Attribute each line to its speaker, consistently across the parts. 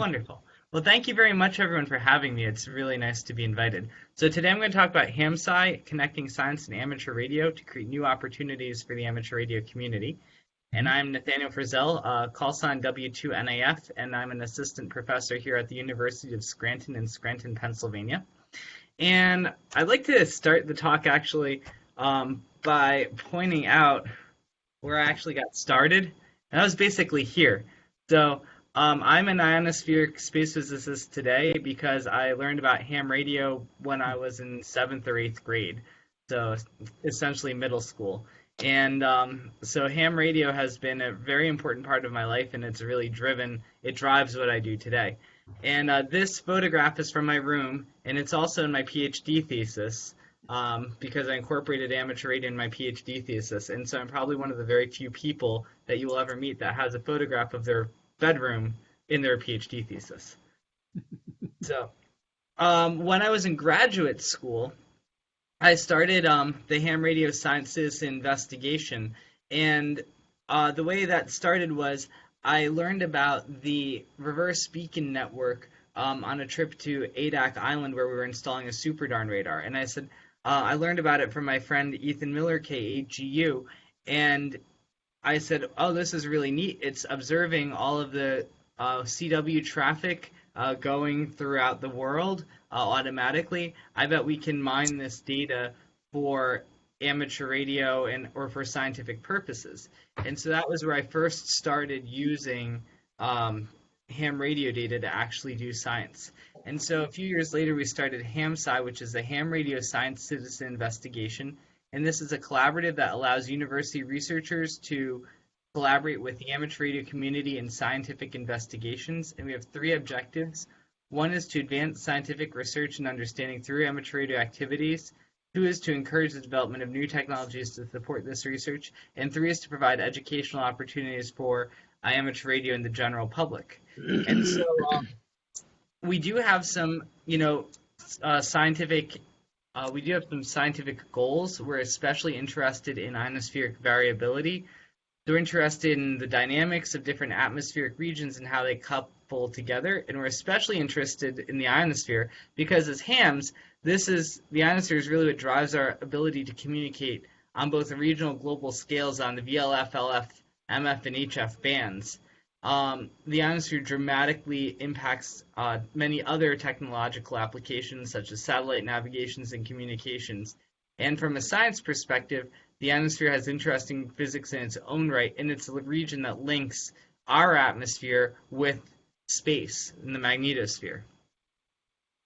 Speaker 1: Wonderful. Well, thank you very much, everyone, for having me. It's really nice to be invited. So today I'm going to talk about HamSCI, connecting science and amateur radio to create new opportunities for the amateur radio community. And I'm Nathaniel Frissell, call sign W2NAF, and I'm an assistant professor here at the University of Scranton in Scranton, Pennsylvania. And I'd like to start the talk actually by pointing out where I actually got started. And that was basically here. So I'm an ionospheric space physicist today because I learned about ham radio when I was in 7th or 8th grade, so essentially middle school. And so ham radio has been a very important part of my life, and it drives what I do today. And this photograph is from my room, and it's also in my Ph.D. thesis because I incorporated amateur radio in my Ph.D. thesis. And so I'm probably one of the very few people that you will ever meet that has a photograph of their bedroom in their PhD thesis. So when I was in graduate school, I started the ham radio science citizen investigation, and the way that started was I learned about the reverse beacon network on a trip to Adak Island where we were installing a super darn radar, and I said I learned about it from my friend Ethan Miller, KHGU, and I said, oh, this is really neat. It's observing all of the CW traffic going throughout the world automatically. I bet we can mine this data for amateur radio or for scientific purposes. And so that was where I first started using ham radio data to actually do science. And so a few years later, we started HamSCI, which is the Ham Radio Science Citizen Investigation. And this is a collaborative that allows university researchers to collaborate with the amateur radio community in scientific investigations. And we have 3 objectives. 1 is to advance scientific research and understanding through amateur radio activities. 2 is to encourage the development of new technologies to support this research. And 3 is to provide educational opportunities for amateur radio and the general public. And so we do have some, scientific goals. We're especially interested in ionospheric variability. So we're interested in the dynamics of different atmospheric regions and how they couple together. And we're especially interested in the ionosphere because as hams, the ionosphere is really what drives our ability to communicate on both the regional and global scales on the VLF, LF, MF, and HF bands. The ionosphere dramatically impacts many other technological applications such as satellite navigations and communications. And from a science perspective, the ionosphere has interesting physics in its own right, and it's a region that links our atmosphere with space in the magnetosphere.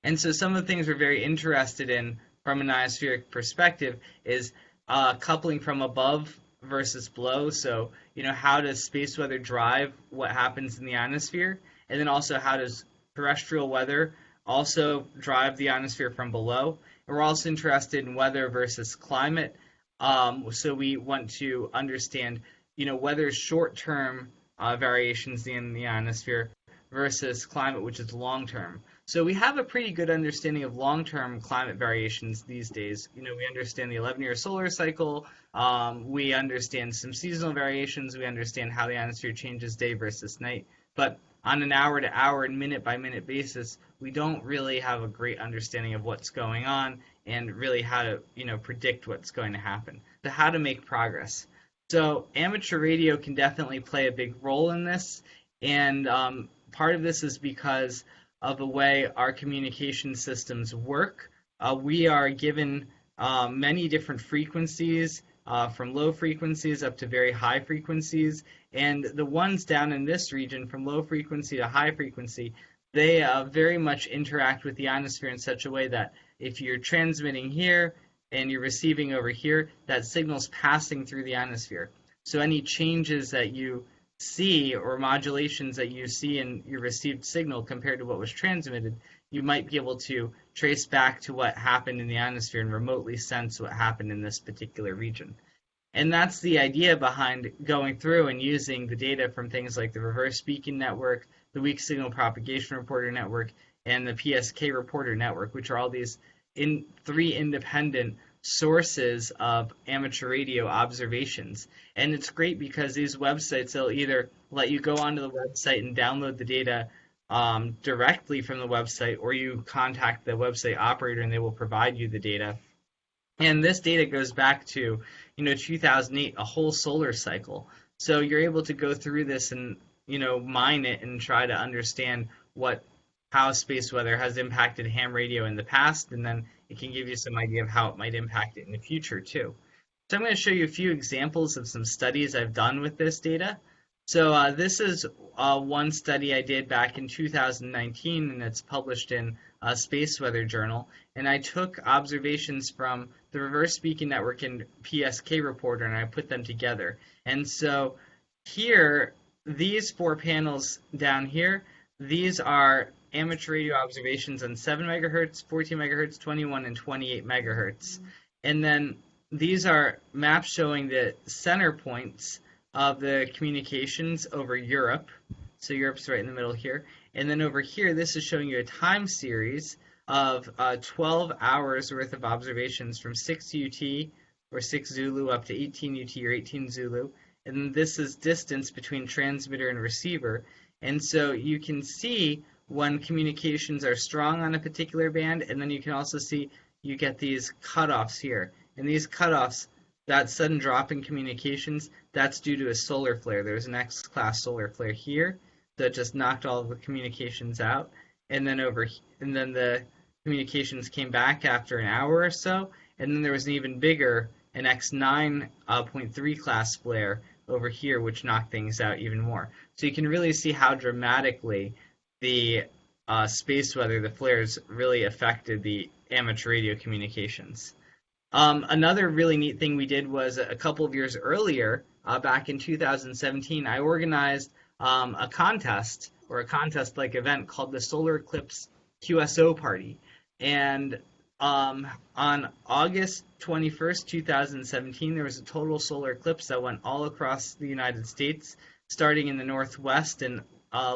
Speaker 1: And so some of the things we're very interested in from an ionospheric perspective is coupling from above versus below. So, how does space weather drive what happens in the ionosphere? And then also how does terrestrial weather also drive the ionosphere from below? And we're also interested in weather versus climate. So we want to understand, weather's short-term variations in the ionosphere versus climate, which is long-term. So we have a pretty good understanding of long-term climate variations these days. We understand the 11-year solar cycle. We understand some seasonal variations. We understand how the ionosphere changes day versus night. But on an hour-to-hour and minute-by-minute basis, we don't really have a great understanding of what's going on and really how to, predict what's going to happen. So how to make progress. So amateur radio can definitely play a big role in this, and part of this is because of the way our communication systems work. We are given many different frequencies, from low frequencies up to very high frequencies, and the ones down in this region from low frequency to high frequency, they very much interact with the ionosphere in such a way that if you're transmitting here and you're receiving over here, that signal's passing through the ionosphere. So any changes that you see or modulations that you see in your received signal compared to what was transmitted, you might be able to trace back to what happened in the ionosphere and remotely sense what happened in this particular region. And that's the idea behind going through and using the data from things like the Reverse Beacon Network, the Weak Signal Propagation Reporter Network, and the PSK Reporter Network, which are all these 3 independent sources of amateur radio observations. And it's great because these websites, they'll either let you go onto the website and download the data directly from the website, or you contact the website operator and they will provide you the data. And this data goes back to, 2008, a whole solar cycle. So you're able to go through this and, mine it and try to understand how space weather has impacted ham radio in the past, and then it can give you some idea of how it might impact it in the future too. So I'm going to show you a few examples of some studies I've done with this data. So this is one study I did back in 2019, and it's published in Space Weather Journal. And I took observations from the Reverse Beacon Network and PSK Reporter, and I put them together. And so here, these 4 panels down here, these are amateur radio observations on 7 megahertz, 14 megahertz, 21, and 28 megahertz. And then these are maps showing the center points of the communications over Europe. So Europe's right in the middle here. And then over here, this is showing you a time series of 12 hours worth of observations from 6 UT or 6 Zulu up to 18 UT or 18 Zulu. And this is distance between transmitter and receiver. And so you can see when communications are strong on a particular band, and then you can also see you get these cutoffs here. And these cutoffs, that sudden drop in communications, that's due to a solar flare. There's an X-class solar flare here that just knocked all of the communications out, and then the communications came back after an hour or so, and then there was an even bigger, an X9.3 class flare over here, which knocked things out even more. So you can really see how dramatically the space weather, the flares, really affected the amateur radio communications. Another really neat thing we did was a couple of years earlier, back in 2017, I organized a contest, or a contest-like event called the Solar Eclipse QSO Party. And on August 21st, 2017, there was a total solar eclipse that went all across the United States, starting in the northwest and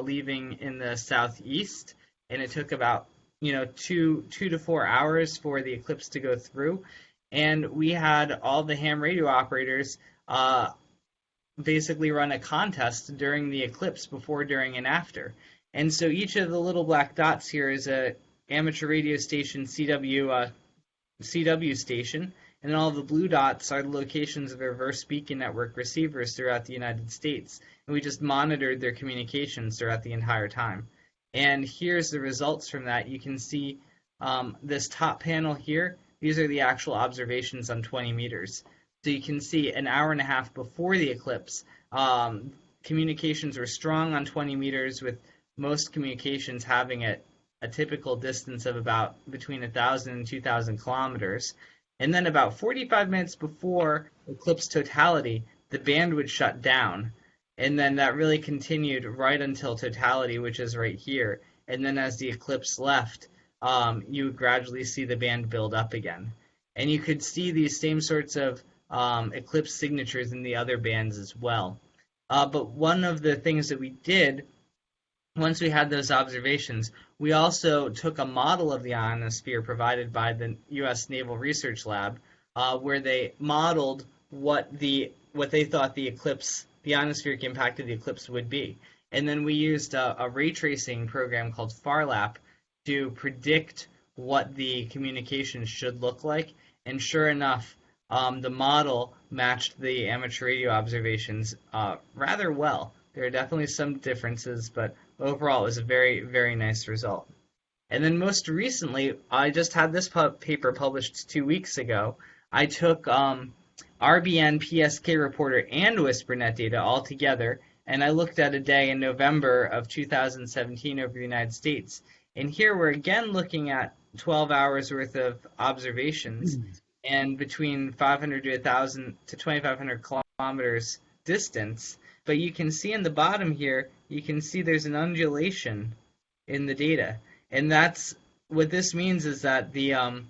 Speaker 1: leaving in the southeast. And it took about 2 to 4 hours for the eclipse to go through. And we had all the ham radio operators basically run a contest during the eclipse, before, during, and after. And so each of the little black dots here is a amateur radio station CW station, and then all the blue dots are the locations of the Reverse Beacon Network receivers throughout the United States. And we just monitored their communications throughout the entire time. And here's the results from that. You can see this top panel here. These are the actual observations on 20 meters. So you can see an hour and a half before the eclipse, communications were strong on 20 meters, with most communications having a typical distance of about between 1,000 and 2,000 kilometers. And then about 45 minutes before eclipse totality, the band would shut down. And then that really continued right until totality, which is right here. And then as the eclipse left, you would gradually see the band build up again. And you could see these same sorts of eclipse signatures in the other bands as well. But one of the things that we did, once we had those observations, we also took a model of the ionosphere provided by the U.S. Naval Research Lab, where they modeled what they thought the ionospheric impact of the eclipse would be. And then we used a ray tracing program called FARLAP to predict what the communications should look like. And sure enough, the model matched the amateur radio observations rather well. There are definitely some differences, but overall it was a very, very nice result. And then most recently, I just had this paper published 2 weeks ago. I took RBN, PSK Reporter, and WhisperNet data all together, and I looked at a day in November of 2017 over the United States. And here we're again looking at 12 hours worth of observations, and between 500 to 1,000 to 2,500 kilometers distance. But you can see in the bottom here, you can see there's an undulation in the data. And that's what this means, is that the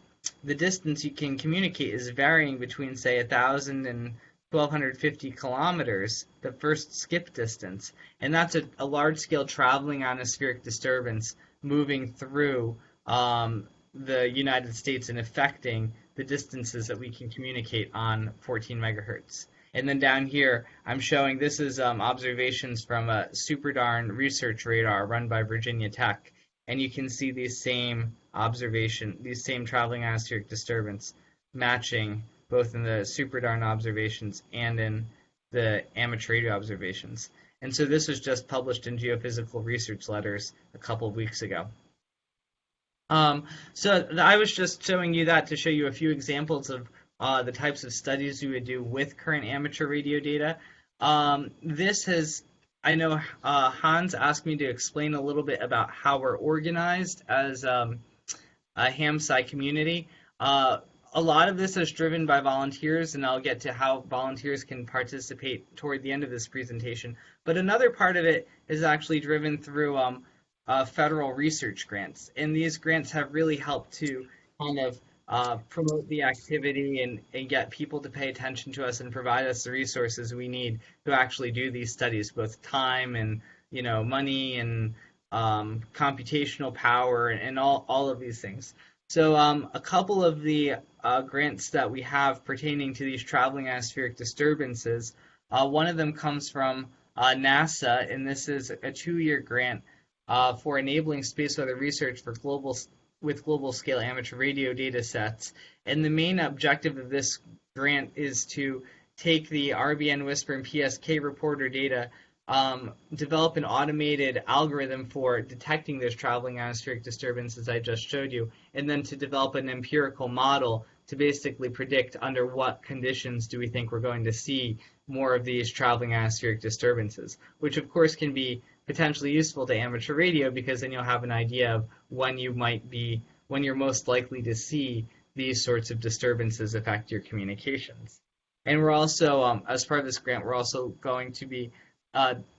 Speaker 1: distance you can communicate is varying between, say, 1,000 and 1,250 kilometers, the first skip distance. And that's a large-scale traveling ionospheric disturbance moving through the United States and affecting the distances that we can communicate on 14 megahertz. And then down here, I'm showing this is observations from a Super Darn research radar run by Virginia Tech. And you can see these same these same traveling atmospheric disturbance matching both in the Super Darn observations and in the amateur radio observations. And so this was just published in Geophysical Research Letters a couple of weeks ago. So I was just showing you that to show you a few examples of the types of studies we would do with current amateur radio data. I know Hans asked me to explain a little bit about how we're organized as a HamSCI community. A lot of this is driven by volunteers, and I'll get to how volunteers can participate toward the end of this presentation. But another part of it is actually driven through federal research grants. And these grants have really helped to kind of promote the activity and get people to pay attention to us and provide us the resources we need to actually do these studies, both time and money and computational power and all of these things. So a couple of the grants that we have pertaining to these traveling atmospheric disturbances, one of them comes from NASA, and this is a 2-year grant for enabling space weather research for global scale amateur radio data sets. And the main objective of this grant is to take the RBN, WSPR, and PSK reporter data, develop an automated algorithm for detecting those traveling atmospheric disturbances I just showed you, and then to develop an empirical model to basically predict under what conditions do we think we're going to see more of these traveling atmospheric disturbances, which of course can be potentially useful to amateur radio because then you'll have an idea of when you're most likely to see these sorts of disturbances affect your communications. And we're also, as part of this grant, we're also going to be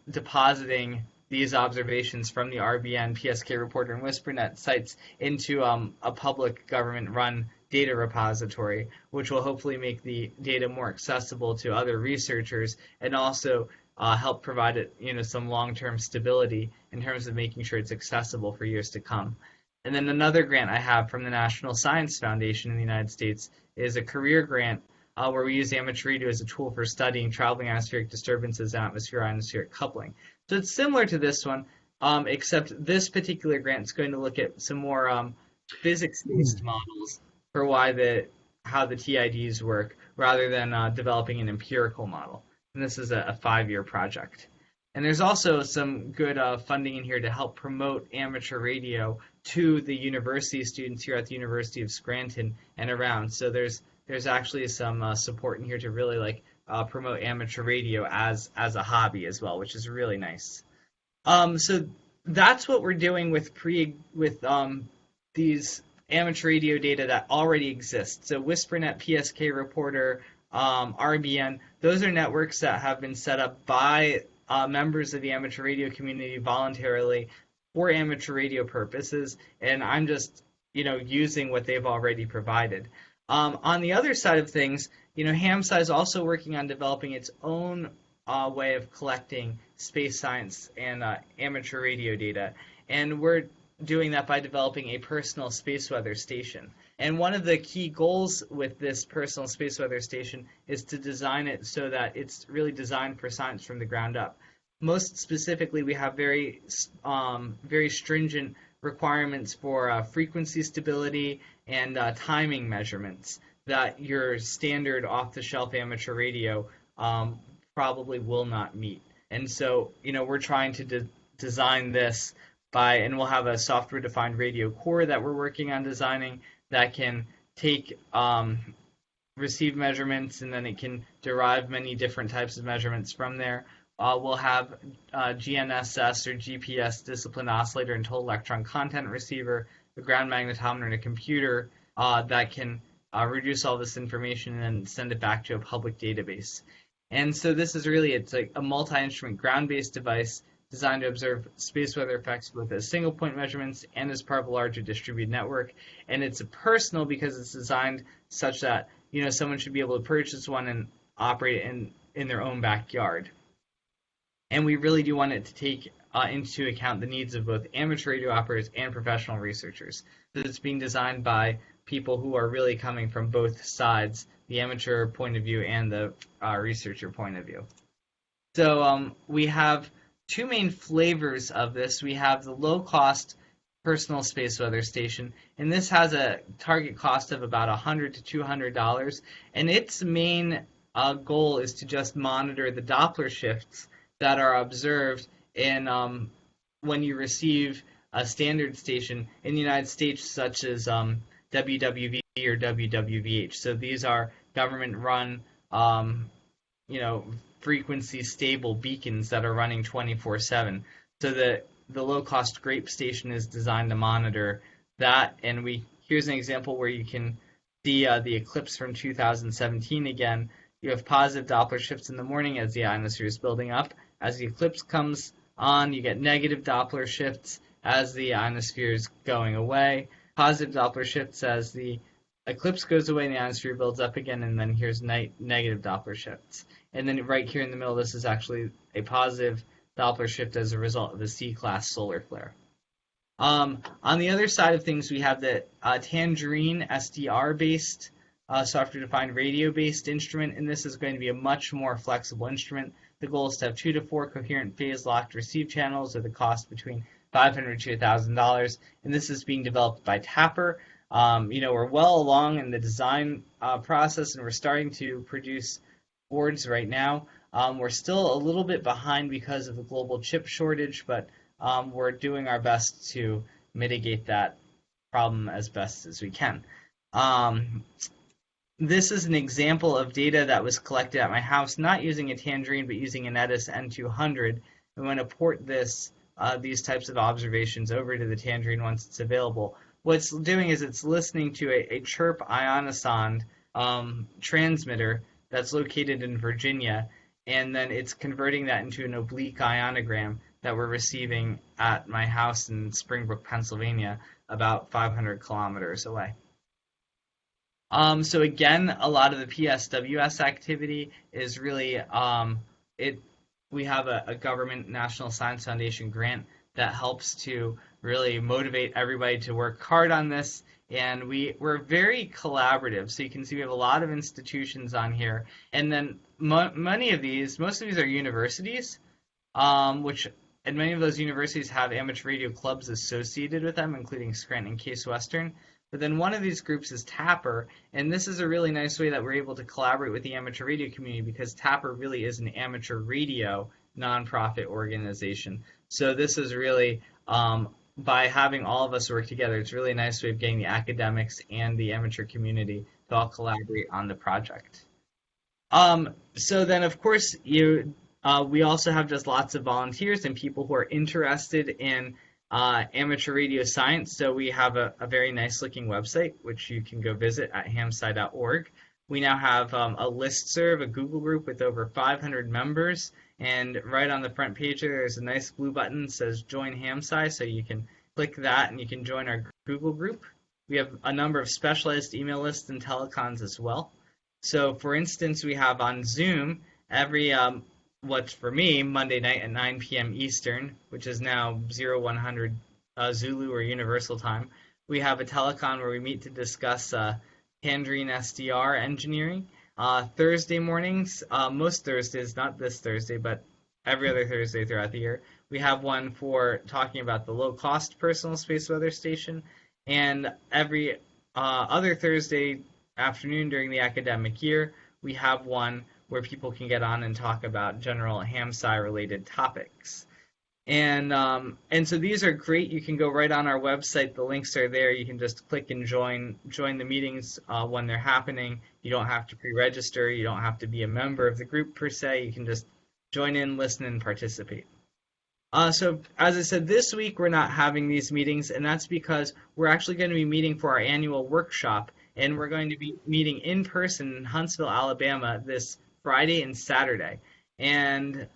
Speaker 1: depositing these observations from the RBN, PSK Reporter, and WhisperNet sites into a public government-run data repository, which will hopefully make the data more accessible to other researchers and also help provide it, some long-term stability in terms of making sure it's accessible for years to come. And then another grant I have from the National Science Foundation in the United States is a career grant where we use amateur radio as a tool for studying traveling atmospheric disturbances and atmosphere-ionospheric coupling. So it's similar to this one, except this particular grant is going to look at some more physics-based models for how the TIDs work, rather than developing an empirical model. And this is a 5-year project. And there's also some good funding in here to help promote amateur radio to the university students here at the University of Scranton and around. So there's actually some support in here to really promote amateur radio as a hobby as well, which is really nice. So that's what we're doing with these amateur radio data that already exist. So WhisperNet, PSK Reporter, RBN, those are networks that have been set up by members of the amateur radio community voluntarily for amateur radio purposes, and I'm just using what they've already provided. On the other side of things, HamSCI is also working on developing its own way of collecting space science and amateur radio data, and we're doing that by developing a personal space weather station. And one of the key goals with this personal space weather station is to design it so that it's really designed for science from the ground up. Most specifically, we have very stringent requirements for frequency stability and timing measurements that your standard off-the-shelf amateur radio probably will not meet. And so, we're trying to design this and we'll have a software-defined radio core that we're working on designing that can take receive measurements, and then it can derive many different types of measurements from there. We'll have GNSS or GPS discipline oscillator and total electron content receiver, a ground magnetometer, and a computer that can reduce all this information and then send it back to a public database. And so this is it's like a multi-instrument ground-based device designed to observe space weather effects with a single point measurements and as part of a larger distributed network. And it's personal because it's designed such that someone should be able to purchase one and operate it in their own backyard. And we really do want it to take into account the needs of both amateur radio operators and professional researchers. So it's being designed by people who are really coming from both sides, the amateur point of view and the researcher point of view. So we have two main flavors of this. We have the low-cost personal space weather station, and this has a target cost of about $100 to $200, and its main goal is to just monitor the Doppler shifts that are observed in when you receive a standard station in the United States, such as WWV or WWVH. So these are government-run, frequency stable beacons that are running 24/7. So the low-cost GRAPE station is designed to monitor that. And here's an example where you can see the eclipse from 2017 again. You have positive Doppler shifts in the morning as the ionosphere is building up. As the eclipse comes on, you get negative Doppler shifts as the ionosphere is going away. Positive Doppler shifts as the eclipse goes away and the ionosphere builds up again, and then here's negative Doppler shifts. And then right here in the middle, this is actually a positive Doppler shift as a result of a C-class solar flare. On the other side of things, we have the Tangerine SDR-based software-defined radio-based instrument, and this is going to be a much more flexible instrument. The goal is to have 2 to 4 coherent phase-locked receive channels with a cost between $500 to $1,000, and this is being developed by Tapper. We're well along in the design process, and we're starting to produce boards right now. We're still a little bit behind because of the global chip shortage, but we're doing our best to mitigate that problem as best as we can. This is an example of data that was collected at my house, not using a Tangerine, but using an Edis N200. I'm going to port these types of observations over to the Tangerine once it's available. What it's doing is it's listening to a chirp ionosonde transmitter that's located in Virginia, and then it's converting that into an oblique ionogram that we're receiving at my house in Springbrook, Pennsylvania, about 500 kilometers away. So again, a lot of the PSWS activity is really we have a government National Science Foundation grant that helps to really motivate everybody to work hard on this, and we're very collaborative. So you can see we have a lot of institutions on here, and then most of these are universities, and many of those universities have amateur radio clubs associated with them, including Scranton and Case Western. But then one of these groups is Tapper, and this is a really nice way that we're able to collaborate with the amateur radio community, because Tapper really is an amateur radio nonprofit organization. So this is really, by having all of us work together, it's really a nice way of getting the academics and the amateur community to all collaborate on the project. So then, of course, we also have just lots of volunteers and people who are interested in amateur radio science. So we have a very nice looking website, which you can go visit at hamsci.org. We now have a listserv, a Google group with over 500 members, and right on the front page there's a nice blue button that says Join HamSCI, so you can click that and you can join our Google group. We have a number of specialized email lists and telecons as well. So for instance, we have on Zoom every for me, Monday night at 9 p.m. Eastern, which is now 0100 Zulu or Universal Time, we have a telecon where we meet to discuss Tangerine SDR engineering. Thursday mornings, most Thursdays, not this Thursday, but every other Thursday throughout the year, we have one for talking about the low-cost personal space weather station. And every other Thursday afternoon during the academic year, we have one where people can get on and talk about general HamSCI related topics. And so these are great. You can go right on our website. The links are there. You can just click and join the meetings when they're happening. You don't have to pre-register. You don't have to be a member of the group per se. You can just join in, listen, and participate. So as I said, this week we're not having these meetings, and that's because we're actually going to be meeting for our annual workshop, and we're going to be meeting in person in Huntsville, Alabama this Friday and Saturday. And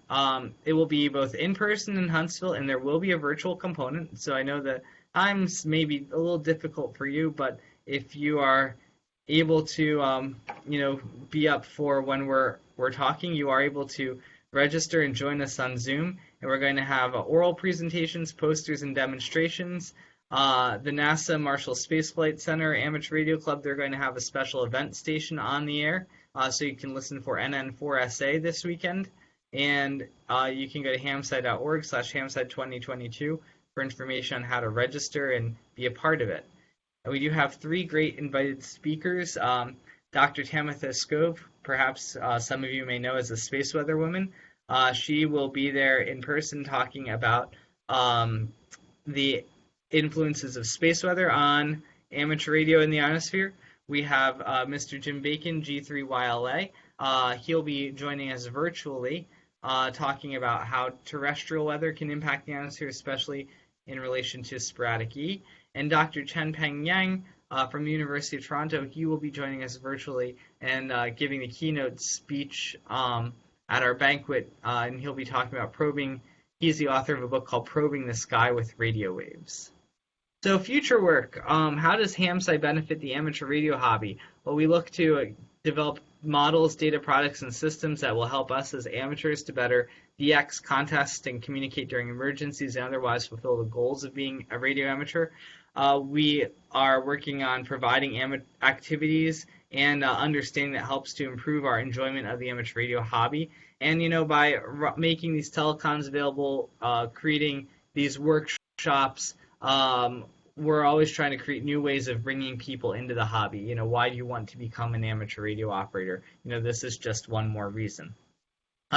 Speaker 1: it will be both in person in Huntsville, and there will be a virtual component. So I know that times may be a little difficult for you, but if you are able to be up for when we're talking, you are able to register and join us on Zoom. And we're going to have oral presentations, posters, and demonstrations. The NASA Marshall Space Flight Center Amateur Radio Club, they're going to have a special event station on the air, so you can listen for NN4SA this weekend. And you can go to hamsci.org/hamsci2022 for information on how to register and be a part of it. And we do have 3 great invited speakers. Dr. Tamitha Skov, perhaps some of you may know as a space weather woman. She will be there in person talking about the influences of space weather on amateur radio in the ionosphere. We have Mr. Jim Bacon, G3YLA. He'll be joining us virtually, talking about how terrestrial weather can impact the ionosphere, especially in relation to sporadic E. And Dr. Chen Peng Yang from the University of Toronto, he will be joining us virtually and giving the keynote speech at our banquet, and he'll be talking about probing. He's the author of a book called Probing the Sky with Radio Waves. So future work, how does HamSCI benefit the amateur radio hobby? Well, we look to develop models, data products, and systems that will help us as amateurs to better DX, contest, and communicate during emergencies and otherwise fulfill the goals of being a radio amateur. We are working on providing activities and understanding that helps to improve our enjoyment of the amateur radio hobby. And, by making these telecons available, creating these workshops, we're always trying to create new ways of bringing people into the hobby. Why do you want to become an amateur radio operator? This is just one more reason.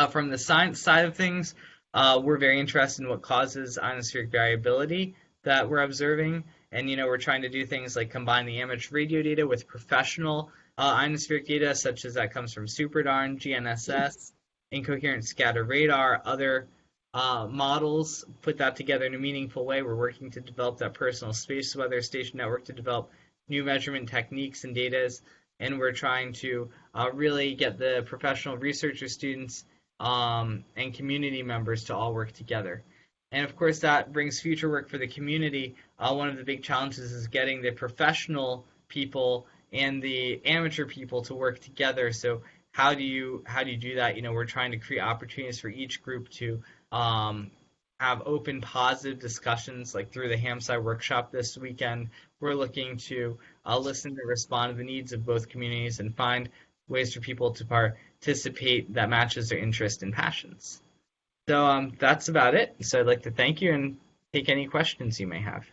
Speaker 1: From the science side of things, we're very interested in what causes ionospheric variability that we're observing. And, we're trying to do things like combine the amateur radio data with professional ionospheric data, such as that comes from SuperDARN, GNSS, incoherent scatter radar, other models, put that together in a meaningful way. We're working to develop that personal space weather station network to develop new measurement techniques and data, and we're trying to really get the professional researcher students and community members to all work together. And of course, that brings future work for the community. One of the big challenges is getting the professional people and the amateur people to work together. So how do you do that? We're trying to create opportunities for each group to have open, positive discussions, like through the HamSCI workshop this weekend. We're looking to listen and respond to the needs of both communities and find ways for people to participate that matches their interests and passions. So that's about it. So I'd like to thank you and take any questions you may have.